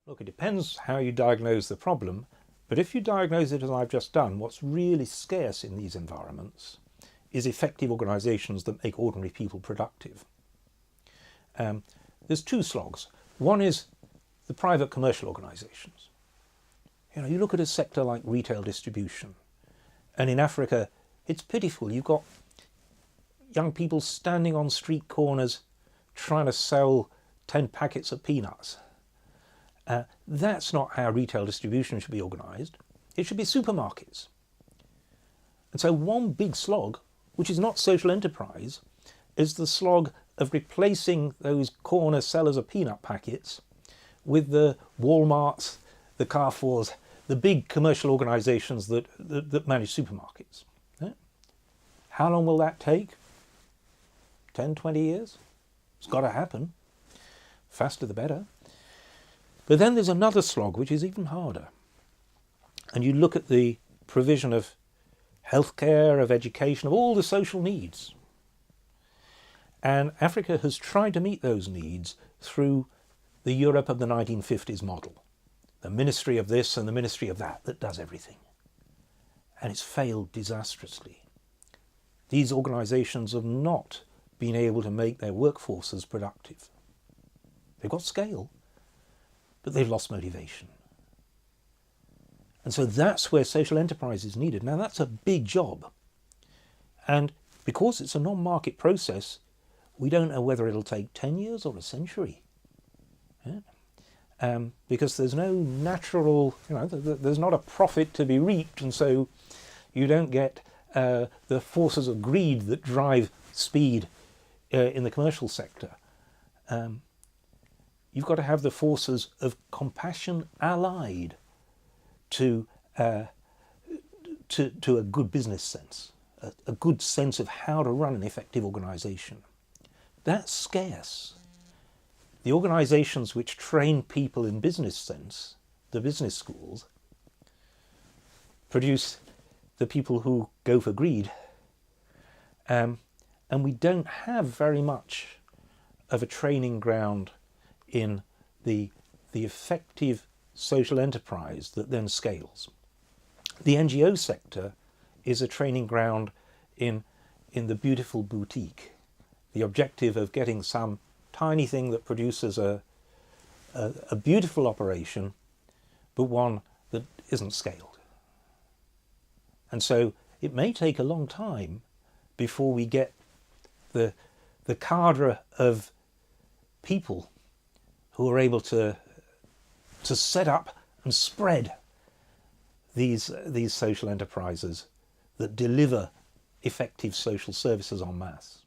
Look, it depends how you diagnose the problem, but if you diagnose it as I've just done, what's really scarce in these environments is effective organisations that make ordinary people productive. There's two slogs. One is the private commercial organisations. You look at a sector like retail distribution, and in Africa, it's pitiful. You've got young people standing on street corners trying to sell 10 packets of peanuts. That's not how retail distribution should be organised. It should be supermarkets. And so one big slog, which is not social enterprise, is the slog of replacing those corner sellers of peanut packets with the Walmarts, the Carrefours, the big commercial organisations that manage supermarkets. How long will that take? 10, 20 years? It's got to happen. Faster the better. But then there's another slog which is even harder. And you look at the provision of healthcare, of education, of all the social needs. And Africa has tried to meet those needs through the Europe of the 1950s model. The ministry of this and the ministry of that does everything. And it's failed disastrously. These organisations have not been able to make their workforces productive. They've got scale, but they've lost motivation. And so that's where social enterprise is needed. Now that's a big job. And because it's a non-market process, we don't know whether it'll take 10 years or a century. Because there's no natural, there's not a profit to be reaped, and so you don't get the forces of greed that drive speed in the commercial sector. You've got to have the forces of compassion allied to a good business sense, a good sense of how to run an effective organisation. That's scarce. The organisations which train people in business sense, the business schools, produce the people who go for greed. And we don't have very much of a training ground in the effective social enterprise that then scales. The NGO sector is a training ground in the beautiful boutique, the objective of getting some tiny thing that produces a beautiful operation, but one that isn't scaled. And so it may take a long time before we get the cadre of people who are able to set up and spread these social enterprises that deliver effective social services en masse.